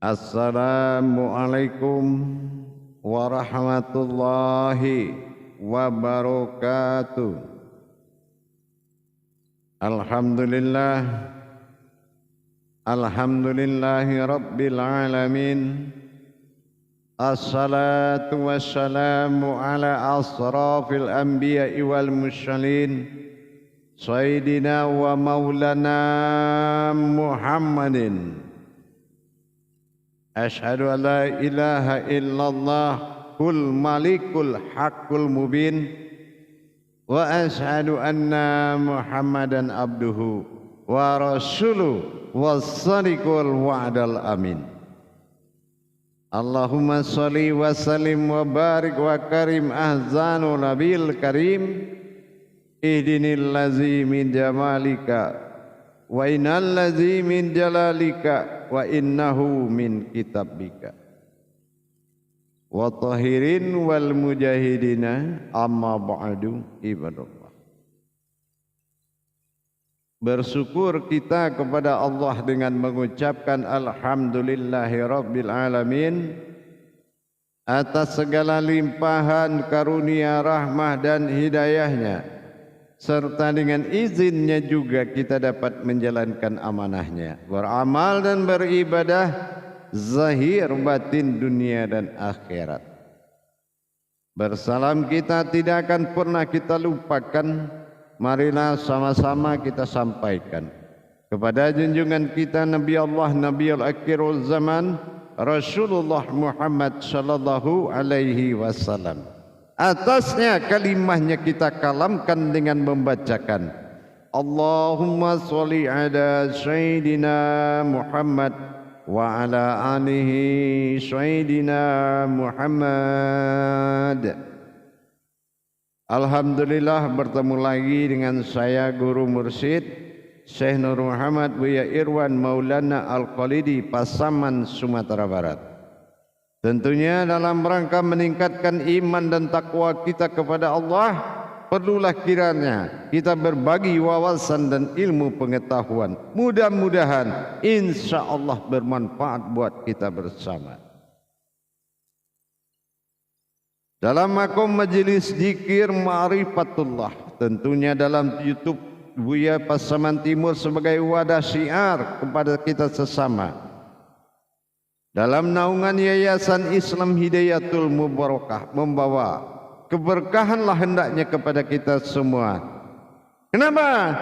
Assalamualaikum warahmatullahi wabarakatuh. Alhamdulillah, alhamdulillahi rabbil alamin. Assalatu wassalamu ala asrafil anbiya'i wal mursalin, sayyidina wa maulana Muhammadin. Asyhadu an la ilaha illallah kul malikul haqqul mubin wa asyhadu anna Muhammadan abduhu wa rasuluhu was-sadiqul wa'dal amin. Allahumma sholli wa sallim wa barik wa karim ahzanu nabil karim ihdinil ladzi min jamalika wa innal ladzi min jalalika wa innahu min kitabika wa tahirin wal mujahidina amma ba'du ibadallah. Bersyukur kita kepada Allah dengan mengucapkan alhamdulillahi rabbil alamin atas segala limpahan karunia rahmah dan hidayahnya, serta dengan izinnya juga kita dapat menjalankan amanahnya, beramal dan beribadah zahir batin dunia dan akhirat. Bersalam kita tidak akan pernah kita lupakan. Marilah sama-sama kita sampaikan kepada junjungan kita Nabi Allah Nabiul Akhirul Zaman Rasulullah Muhammad sallallahu alaihi wasallam. Atasnya kalimahnya kita kalamkan dengan membacakan Allahumma sholli ala sayyidina Muhammad wa ala alihi sayyidina Muhammad. Alhamdulillah bertemu lagi dengan saya Guru Mursyid Syekh Nur Muhammad Buya Irwan Maulana Al-Khalidi Pasaman, Sumatera Barat. Tentunya dalam rangka meningkatkan iman dan takwa kita kepada Allah, perlulah kiranya kita berbagi wawasan dan ilmu pengetahuan. Mudah-mudahan insya Allah bermanfaat buat kita bersama. Dalam makom majelis zikir ma'rifatullah, tentunya dalam YouTube Buya Pasaman Timur sebagai wadah syiar kepada kita sesama. Dalam naungan Yayasan Islam Hidayatul Mubarakah membawa keberkahanlah hendaknya kepada kita semua. Kenapa?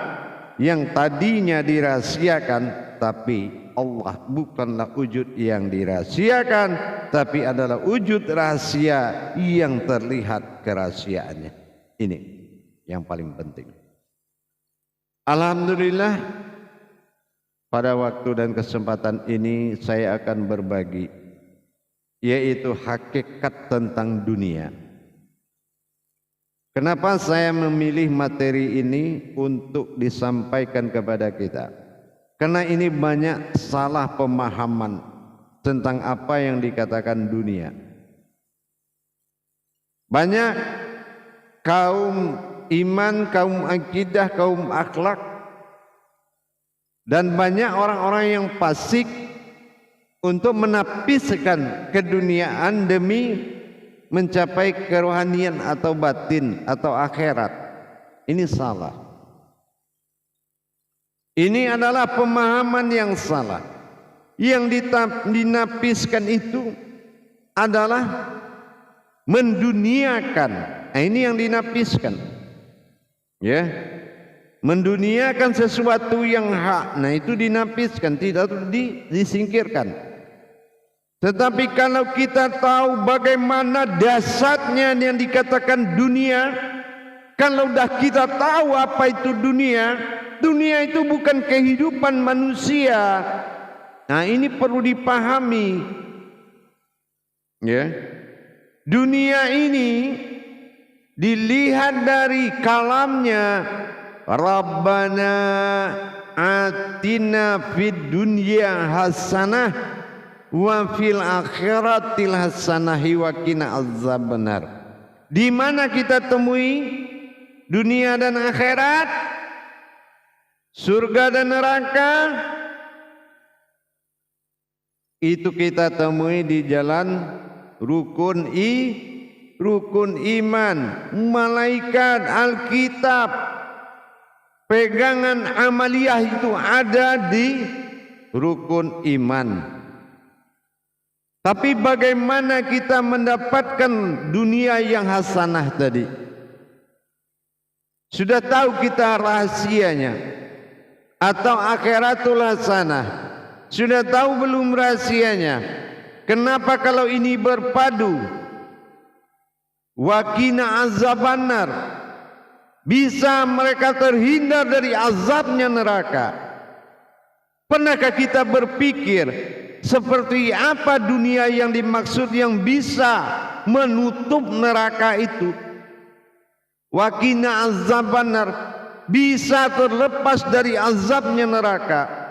Yang tadinya dirahasiakan, tapi Allah bukanlah wujud yang dirahasiakan, tapi adalah wujud rahasia yang terlihat kerahasiaannya. Ini yang paling penting. Alhamdulillah, pada waktu dan kesempatan ini saya akan berbagi, yaitu hakikat tentang dunia. Kenapa saya memilih materi ini untuk disampaikan kepada kita? Karena ini banyak salah pemahaman tentang apa yang dikatakan dunia. Banyak kaum iman, kaum akidah, kaum akhlak, dan banyak orang-orang yang fasik untuk menapiskan keduniaan demi mencapai kerohanian atau batin atau akhirat. Ini salah. Ini adalah pemahaman yang salah. Yang dinapiskan itu adalah menduniakan. Nah, ini yang dinapiskan. Ya. Menduniakan sesuatu yang hak. Nah, itu dinapiskan, tidak disingkirkan. Tetapi kalau kita tahu bagaimana dasarnya yang dikatakan dunia, kalau dah kita tahu apa itu dunia, dunia itu bukan kehidupan manusia. Nah, ini perlu dipahami. Ya. Dunia ini dilihat dari kalamnya Rabbana atina fid dunya hasanah wa fil akhiratil hasanah wa qina azabannar. Di mana kita temui dunia dan akhirat? Surga dan neraka Itu kita temui di jalan rukun iman, malaikat, Alkitab, pegangan amaliyah itu ada di rukun iman. Tapi bagaimana kita mendapatkan dunia yang hasanah tadi? Sudah tahu kita rahasianya atau akhiratul hasanah? Sudah tahu belum rahasianya? Kenapa kalau ini berpadu? Waqina azabannar, bisa mereka terhindar dari azabnya neraka. Pernahkah kita berpikir seperti apa dunia yang dimaksud yang bisa menutup neraka itu? Waqina azabannar, bisa terlepas dari azabnya neraka.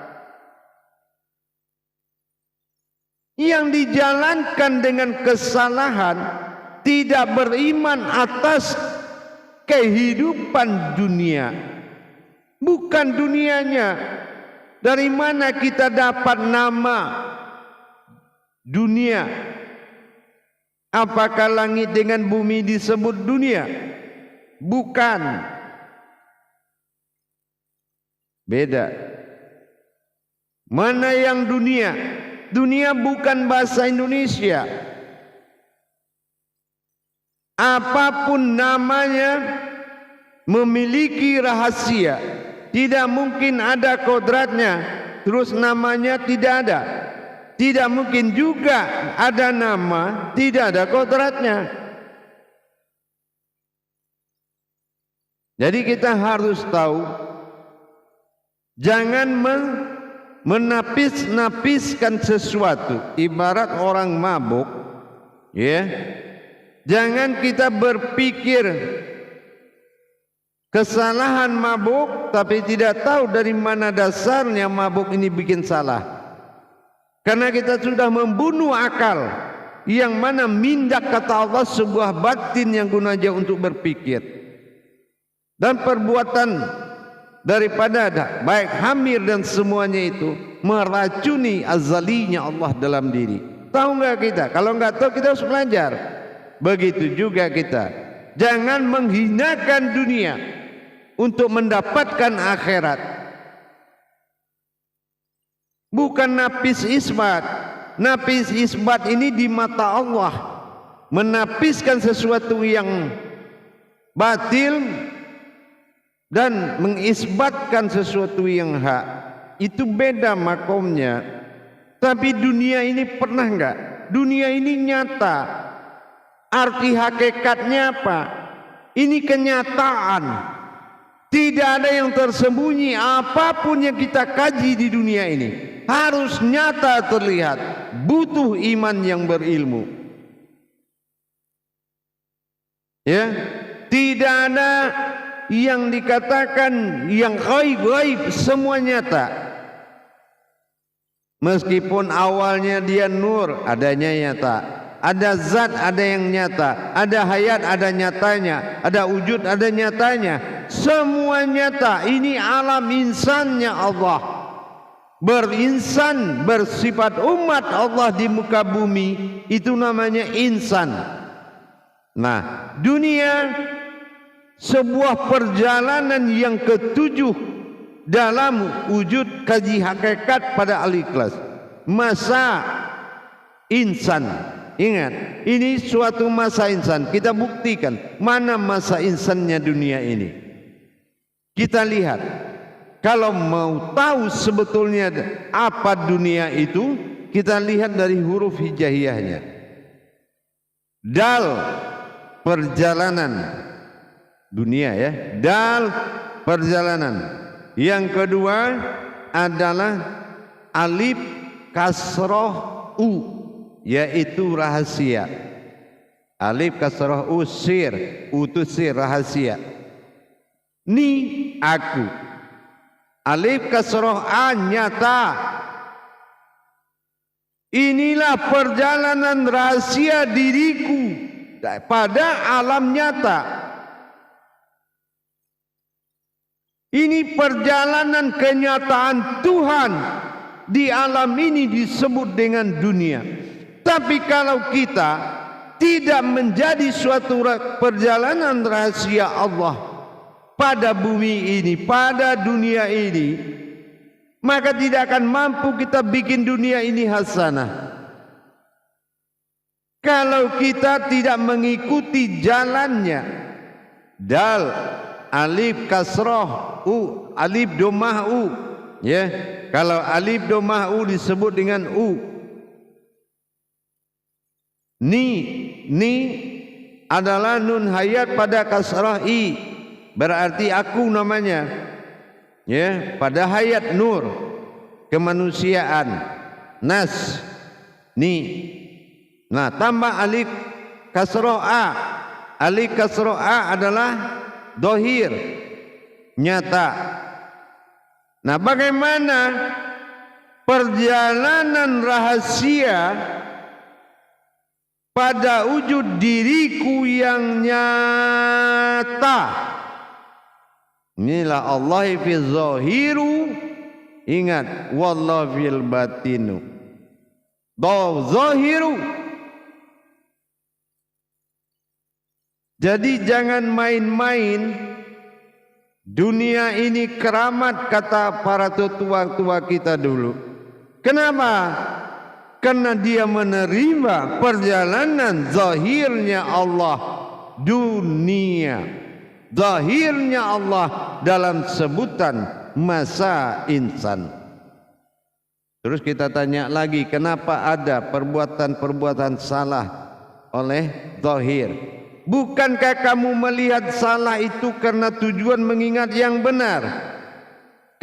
Yang dijalankan dengan kesalahan, tidak beriman atas kehidupan dunia, bukan dunianya. Dari mana kita dapat nama dunia? Apakah langit dengan bumi disebut dunia? Bukan. Beda. Mana yang dunia? Dunia bukan bahasa Indonesia. Apapun namanya memiliki rahasia. Tidak mungkin ada kodratnya terus namanya tidak ada. Tidak mungkin juga ada nama tidak ada kodratnya. Jadi kita harus tahu, jangan menapis-napiskan sesuatu. Ibarat orang mabuk, ya. Jangan kita berpikir kesalahan mabuk tapi tidak tahu dari mana dasarnya mabuk ini bikin salah. Karena kita sudah membunuh akal, yang mana mindak kata Allah sebuah batin yang gunanya untuk berpikir. Dan perbuatan daripada baik hamir dan semuanya itu meracuni azalinya Allah dalam diri. Tahu enggak kita? Kalau enggak tahu kita harus belajar. Begitu juga kita, jangan menghinakan dunia untuk mendapatkan akhirat. Bukan napis isbat. Napis isbat ini di mata Allah, menapiskan sesuatu yang batil dan mengisbatkan sesuatu yang hak. Itu beda makomnya. Tapi dunia ini pernah enggak? Dunia ini nyata. Arti hakikatnya apa? Ini kenyataan. Tidak ada yang tersembunyi. Apapun yang kita kaji di dunia ini harus nyata terlihat. Butuh iman yang berilmu. Ya, tidak ada yang dikatakan yang gaib-gaib, semua nyata. Meskipun awalnya dia nur, adanya nyata. Ada zat, ada yang nyata. Ada hayat, ada nyatanya. Ada wujud, ada nyatanya. Semua nyata. Ini alam insannya Allah. Berinsan, bersifat umat Allah di muka bumi, itu namanya insan. Nah, dunia sebuah perjalanan yang ketujuh dalam wujud kaji hakikat pada al-ikhlas. Masa insan. Ingat, ini suatu masa insan. Kita buktikan mana masa insannya dunia ini. Kita lihat. Kalau mau tahu sebetulnya apa dunia itu, kita lihat dari huruf hijaiyahnya. Dal, perjalanan dunia ya. Dal, perjalanan. Yang kedua adalah alif kasroh u, yaitu rahasia. Alif kasroh u sir, u itu sir, rahasia. Ni aku. Alif kasroh a, nyata. Inilah perjalanan rahasia diriku pada alam nyata. Ini perjalanan kenyataan Tuhan di alam ini disebut dengan dunia. Tapi kalau kita tidak menjadi suatu perjalanan rahasia Allah pada bumi ini, pada dunia ini, maka tidak akan mampu kita bikin dunia ini hasanah. Kalau kita tidak mengikuti jalannya, dal, alif kasroh, u, alif domah u, ya. Kalau alif domah u disebut dengan u. Ni adalah nun hayat pada kasrah i, berarti aku namanya, ya, pada hayat nur kemanusiaan, nas ni. Nah, tambah alif kasrah a, alif kasrah a adalah dohir, nyata. Nah, bagaimana perjalanan rahasia pada wujud diriku yang nyata? Inilah Allah fi zahiru, ingat, wallahu fil batinu. Zahiru. Jadi jangan main-main. Dunia ini keramat, kata para tua-tua kita dulu. Kenapa? Karena dia menerima perjalanan zahirnya Allah dunia, zahirnya Allah dalam sebutan masa insan. Terus kita tanya lagi, kenapa ada perbuatan-perbuatan salah oleh zahir? Bukankah kamu melihat salah itu karena tujuan mengingat yang benar?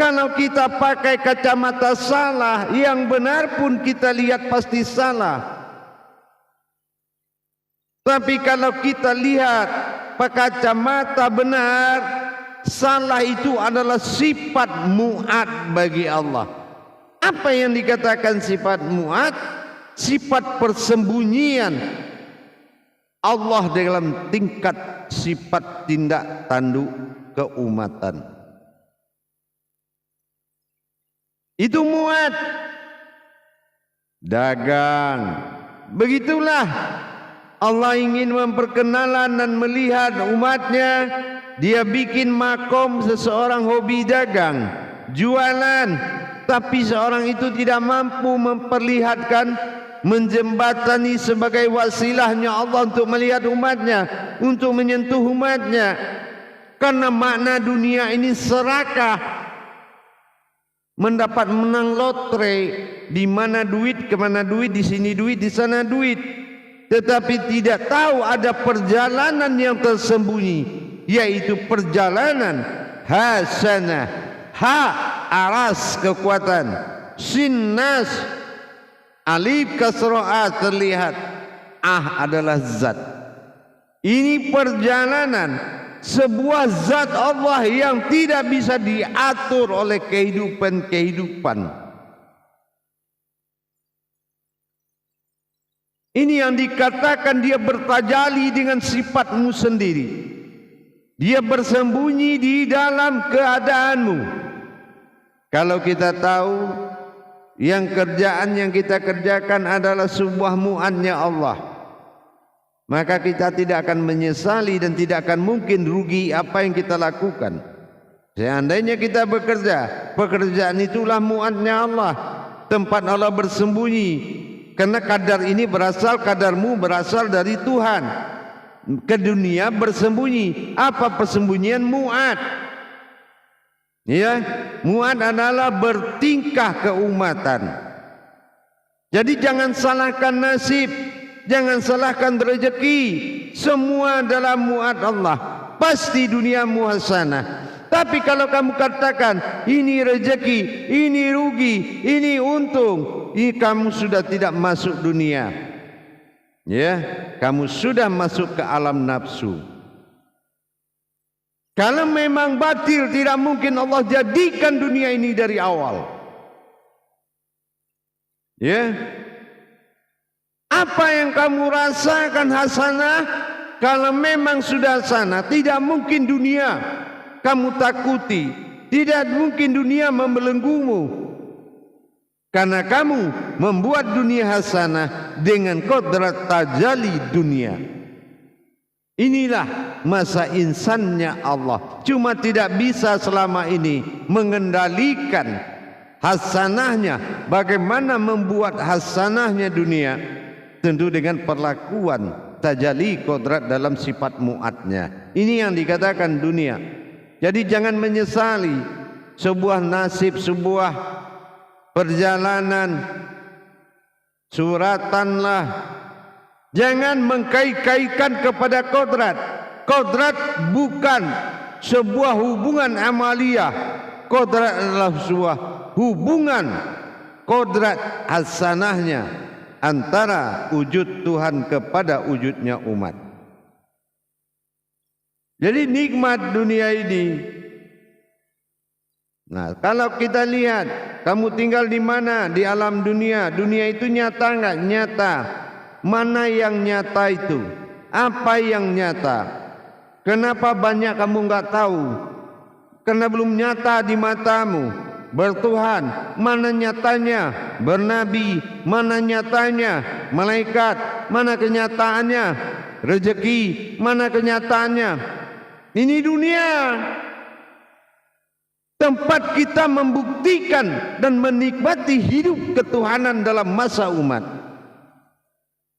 Kalau kita pakai kacamata salah, yang benar pun kita lihat pasti salah. Tapi kalau kita lihat pakai kacamata benar, salah itu adalah sifat mu'ad bagi Allah. Apa yang dikatakan sifat mu'ad? Sifat persembunyian Allah dalam tingkat sifat tindak tanduk keumatan. Itu muat. Dagang. Begitulah Allah ingin memperkenalan dan melihat umatnya. Dia bikin makom seseorang hobi dagang, jualan, tapi seorang itu tidak mampu memperlihatkan, menjembatani sebagai wasilahnya Allah untuk melihat umatnya, untuk menyentuh umatnya. Karena makna dunia ini serakah, mendapat menang lotre, di mana duit, kemana duit, di sini duit, di sana duit, tetapi tidak tahu ada perjalanan yang tersembunyi, yaitu perjalanan hasanah, ha aras kekuatan, sinnas alif kasro'a terlihat, adalah zat. Ini perjalanan sebuah zat Allah yang tidak bisa diatur oleh kehidupan. Ini yang dikatakan dia bertajali dengan sifatmu sendiri. Dia bersembunyi di dalam keadaanmu. Kalau kita tahu yang kerjaan yang kita kerjakan adalah sebuah mu'adnya Allah, maka kita tidak akan menyesali dan tidak akan mungkin rugi apa yang kita lakukan. Seandainya kita bekerja, pekerjaan itulah mu'adnya Allah, tempat Allah bersembunyi. Karena kadar ini kadarmu berasal dari Tuhan. Ke dunia bersembunyi. Apa persembunyian mu'ad? Ya, mu'ad adalah bertingkah keumatan. Jadi jangan salahkan nasib, jangan salahkan rezeki. Semua adalah mu'ad Allah. Pasti duniamu hasanah. Tapi kalau kamu katakan ini rezeki, ini rugi, ini untung, ini kamu sudah tidak masuk dunia. Ya, kamu sudah masuk ke alam nafsu. Kalau memang batil, tidak mungkin Allah jadikan dunia ini dari awal. Ya. Apa yang kamu rasakan hasanah, kalau memang sudah hasanah, tidak mungkin dunia kamu takuti. Tidak mungkin dunia membelenggumu. Karena kamu membuat dunia hasanah dengan kodrat tajalli dunia. Inilah masa insannya Allah. Cuma tidak bisa selama ini mengendalikan hasanahnya. Bagaimana membuat hasanahnya dunia? Tentu dengan perlakuan tajalli kodrat dalam sifat mu'atnya. Ini yang dikatakan dunia. Jadi jangan menyesali sebuah nasib, sebuah perjalanan, suratanlah. Jangan mengkait-kaitkan kepada kodrat. Kodrat bukan sebuah hubungan amaliyah. Kodrat adalah sebuah hubungan kodrat hasanahnya antara wujud Tuhan kepada wujudnya umat. Jadi nikmat dunia ini. Nah, kalau kita lihat, kamu tinggal di mana di alam dunia? Dunia itu nyata enggak? Nyata. Mana yang nyata itu? Apa yang nyata? Kenapa banyak kamu enggak tahu? Karena belum nyata di matamu. Bertuhan, mana nyatanya? Bernabi, mana nyatanya? Malaikat, mana kenyataannya? Rezeki, mana kenyataannya? Ini dunia. Tempat kita membuktikan dan menikmati hidup ketuhanan dalam masa umat.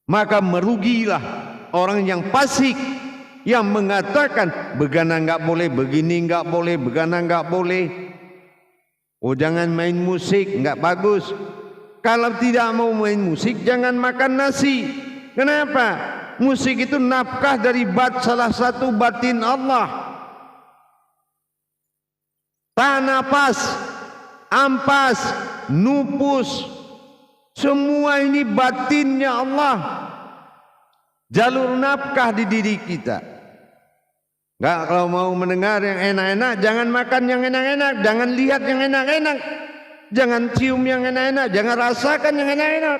Maka merugilah orang yang fasik yang mengatakan begana enggak boleh, begini enggak boleh, begana enggak boleh. Oh, jangan main musik, enggak bagus. Kalau tidak mau main musik, jangan makan nasi. Kenapa? Musik itu nafkah dari salah satu batin Allah. Tanapas, ampas, nupus, semua ini batinnya Allah. Jalur nafkah di diri kita. Enggak, kalau mau mendengar yang enak-enak, jangan makan yang enak-enak, jangan lihat yang enak-enak, jangan cium yang enak-enak, jangan rasakan yang enak-enak.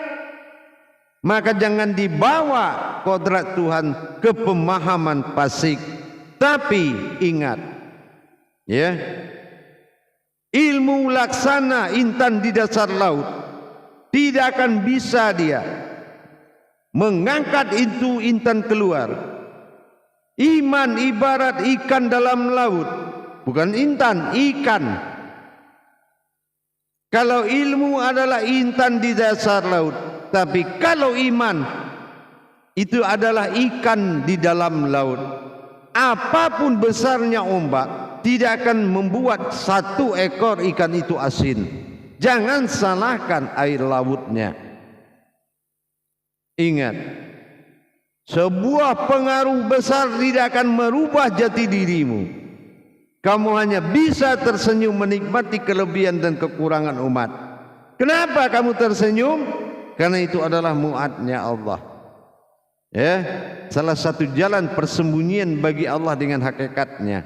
Maka jangan dibawa kodrat Tuhan ke pemahaman fasik. Tapi ingat, ya, ilmu laksana intan di dasar laut tidak akan bisa dia mengangkat itu intan keluar. Iman ibarat ikan dalam laut, bukan intan, ikan. Kalau ilmu adalah intan di dasar laut, tapi kalau iman itu adalah ikan di dalam laut. Apapun besarnya ombak, tidak akan membuat satu ekor ikan itu asin. Jangan salahkan air lautnya. Ingat, sebuah pengaruh besar tidak akan merubah jati dirimu. Kamu hanya bisa tersenyum menikmati kelebihan dan kekurangan umat. Kenapa kamu tersenyum? Karena itu adalah mu'atnya Allah. Ya, salah satu jalan persembunyian bagi Allah dengan hakikatnya.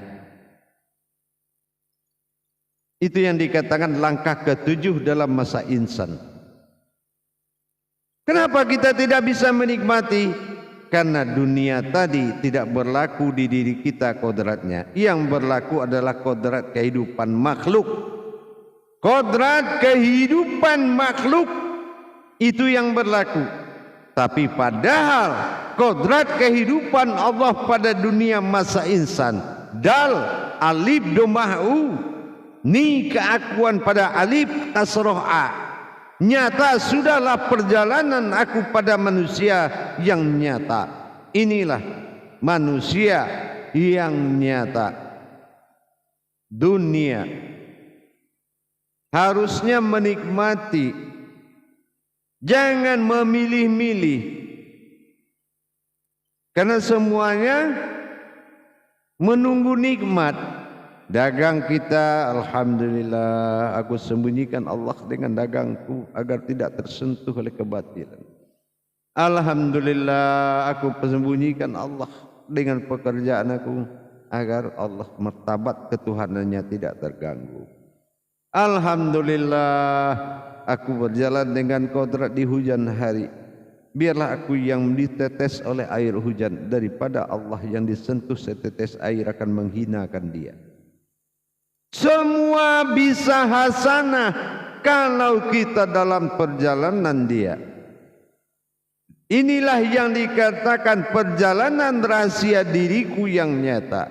Itu yang dikatakan langkah ke-7 dalam masa insan. Kenapa kita tidak bisa menikmati? Karena dunia tadi tidak berlaku di diri kita kodratnya. Yang berlaku adalah kodrat kehidupan makhluk. Kodrat kehidupan makhluk itu yang berlaku. Tapi padahal kodrat kehidupan Allah pada dunia masa insan, dal, alif, doma'u, ni keakuan pada alif, kasroh a. Nyata sudahlah perjalanan aku pada manusia yang nyata. Inilah manusia yang nyata. Dunia harusnya menikmati, jangan memilih-milih, karena semuanya menunggu nikmat. Dagang kita, alhamdulillah, aku sembunyikan Allah dengan dagangku agar tidak tersentuh oleh kebatilan. Alhamdulillah, aku sembunyikan Allah dengan pekerjaan aku agar Allah martabat ketuhanannya tidak terganggu. Alhamdulillah, aku berjalan dengan kodrat di hujan hari. Biarlah aku yang ditetes oleh air hujan daripada Allah yang disentuh setetes air akan menghinakan dia. Semua bisa hasanah kalau kita dalam perjalanan dia. Inilah yang dikatakan perjalanan rahasia diriku yang nyata.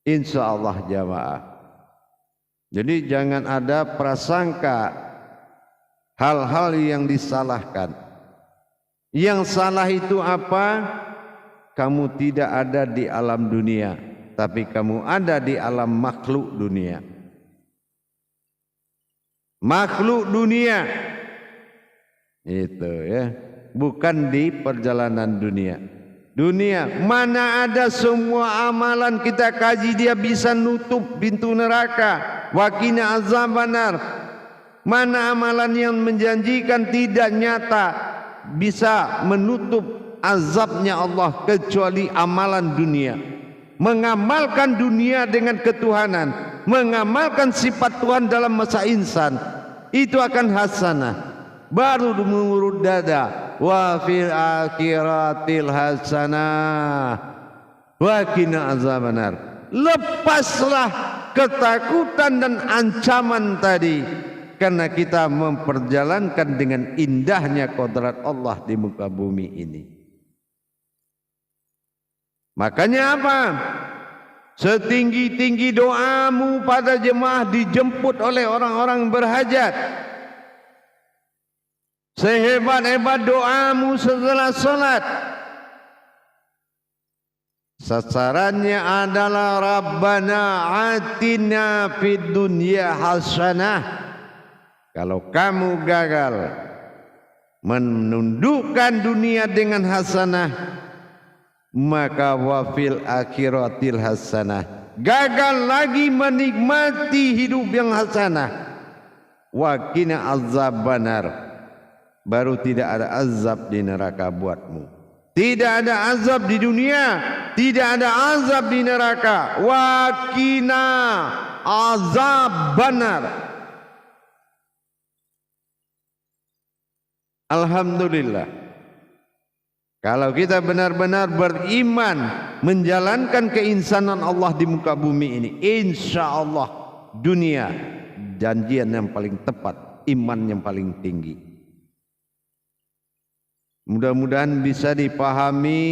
Insya Allah jamaah. Jadi jangan ada prasangka hal-hal yang disalahkan. Yang salah itu apa? Kamu tidak ada di alam dunia, tapi kamu ada di alam makhluk dunia. Makhluk dunia itu ya, bukan di perjalanan dunia. Dunia mana ada semua amalan kita kaji dia bisa nutup pintu neraka. Waqina azabannar. Mana amalan yang menjanjikan tidak nyata bisa menutup azabnya Allah kecuali amalan dunia. Mengamalkan dunia dengan ketuhanan, mengamalkan sifat Tuhan dalam masa insan, itu akan hasanah. Baru mengurut dada. Wa fil akhiratil hasanah wa qina azabannar. Lepaslah ketakutan dan ancaman tadi, karena kita memperjalankan dengan indahnya kodrat Allah di muka bumi ini. Makanya apa? Setinggi-tinggi doamu pada jemaah dijemput oleh orang-orang berhajat. Sehebat-hebat doamu setelah salat, sasarannya adalah Rabbana atina fid dunya hasanah. Kalau kamu gagal menundukkan dunia dengan hasanah, maka wafil akhiratil hasanah. Gagal lagi menikmati hidup yang hasanah. Wa qina azabannar. Baru tidak ada azab di neraka buatmu. Tidak ada azab di dunia, tidak ada azab di neraka. Wa qina azabannar. Alhamdulillah. Kalau kita benar-benar beriman menjalankan keinsanan Allah di muka bumi ini, insya Allah dunia janjian yang paling tepat, iman yang paling tinggi. Mudah-mudahan bisa dipahami.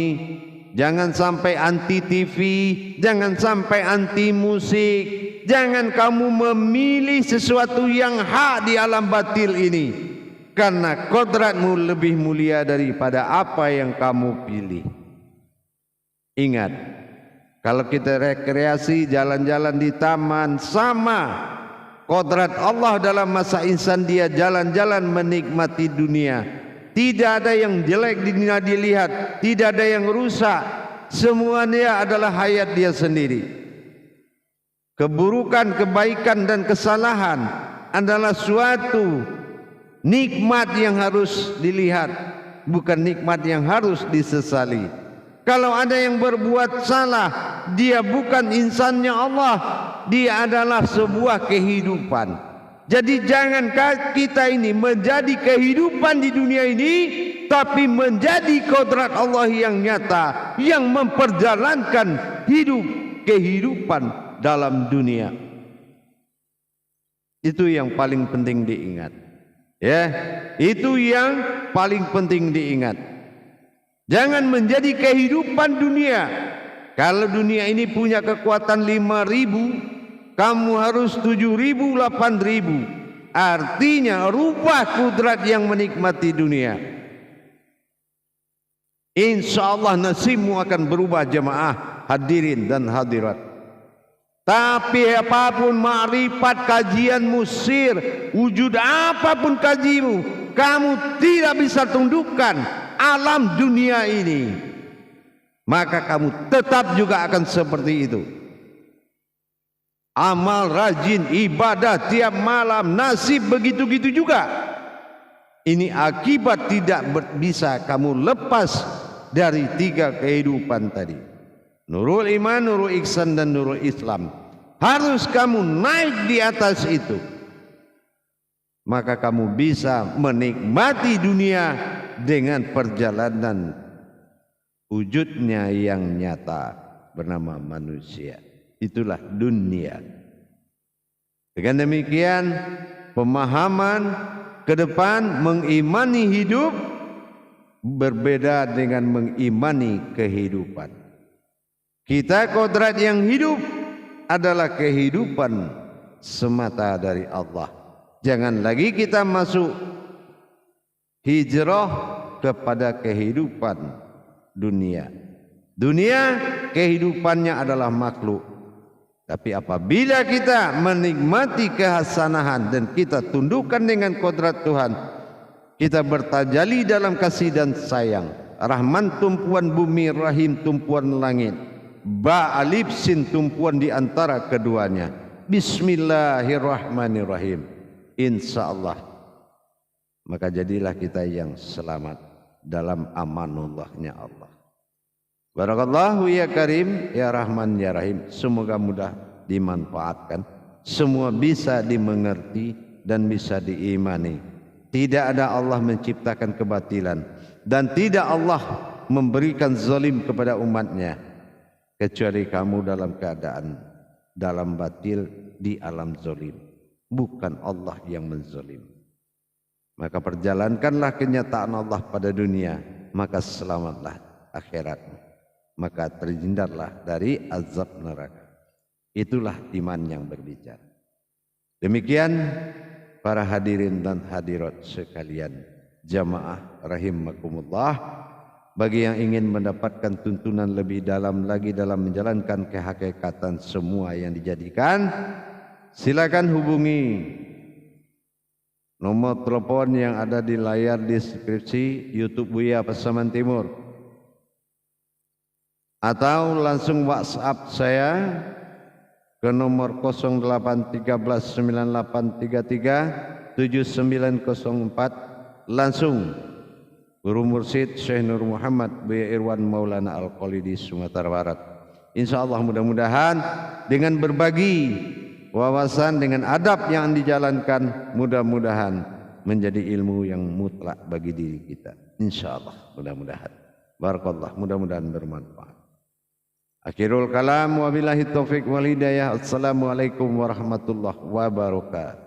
Jangan sampai anti TV, jangan sampai anti musik, jangan kamu memilih sesuatu yang hak di alam batil ini, karena kodratmu lebih mulia daripada apa yang kamu pilih. Ingat, kalau kita rekreasi jalan-jalan di taman, sama kodrat Allah dalam masa insan dia jalan-jalan menikmati dunia. Tidak ada yang jelek di dunia dilihat, tidak ada yang rusak, semuanya adalah hayat dia sendiri. Keburukan, kebaikan dan kesalahan adalah suatu nikmat yang harus dilihat, bukan nikmat yang harus disesali. Kalau ada yang berbuat salah, dia bukan insannya Allah, dia adalah sebuah kehidupan. Jadi jangan kita ini menjadi kehidupan di dunia ini, tapi menjadi kodrat Allah yang nyata, yang memperjalankan hidup kehidupan dalam dunia. Itu yang paling penting diingat. Ya, itu yang paling penting diingat. Jangan menjadi kehidupan dunia. Kalau dunia ini punya kekuatan 5.000, kamu harus 7.000, 8.000. Artinya rubah kudrat yang menikmati dunia. Insya Allah nasibmu akan berubah jemaah hadirin dan hadirat. Tapi apapun makrifat kajianmu, sir, wujud apapun kajimu, kamu tidak bisa tundukkan alam dunia ini, maka kamu tetap juga akan seperti itu. Amal rajin, ibadah tiap malam, nasib begitu-gitu juga. Ini akibat tidak bisa kamu lepas dari 3 kehidupan tadi. Nurul iman, nurul ihsan dan nurul Islam. Harus kamu naik di atas itu, maka kamu bisa menikmati dunia dengan perjalanan wujudnya yang nyata bernama manusia. Itulah dunia. Dengan demikian pemahaman ke depan mengimani hidup berbeda dengan mengimani kehidupan. Kita kodrat yang hidup adalah kehidupan semata dari Allah. Jangan lagi kita masuk hijrah kepada kehidupan dunia. Dunia kehidupannya adalah makhluk. Tapi apabila kita menikmati kehasanahan dan kita tundukkan dengan kodrat Tuhan, kita bertajali dalam kasih dan sayang. Rahman tumpuan bumi, Rahim tumpuan langit. Ba alif sin tumpuan di antara keduanya. Bismillahirrahmanirrahim. Insyaallah. Maka jadilah kita yang selamat dalam amanullahnya Allah. Barakallahu ya Karim, ya Rahman, ya Rahim. Semoga mudah dimanfaatkan, semua bisa dimengerti dan bisa diimani. Tidak ada Allah menciptakan kebatilan dan tidak Allah memberikan zalim kepada umatnya, kecuali kamu dalam keadaan dalam batil di alam zalim. Bukan Allah yang menzalim. Maka perjalankanlah kenyataan Allah pada dunia, maka selamatlah akhiratmu. Maka terhindarlah dari azab neraka. Itulah iman yang berbicara. Demikian para hadirin dan hadirat sekalian, jamaah rahimakumullah, bagi yang ingin mendapatkan tuntunan lebih dalam lagi dalam menjalankan kehakikatan semua yang dijadikan, silakan hubungi nomor telepon yang ada di layar deskripsi YouTube Buya Pasaman Timur, atau langsung WhatsApp saya ke nomor 081398337904, langsung Guru Mursyid Syekh Nur Muhammad Buya Irwan Maulana Al-Qalidi Sumatera Barat. Insyaallah mudah-mudahan dengan berbagi wawasan dengan adab yang dijalankan, mudah-mudahan menjadi ilmu yang mutlak bagi diri kita. Insyaallah mudah-mudahan. Barakallah, mudah-mudahan bermanfaat. Akhirul kalam, wabillahi taufiq wal hidayah. Assalamualaikum warahmatullahi wabarakatuh.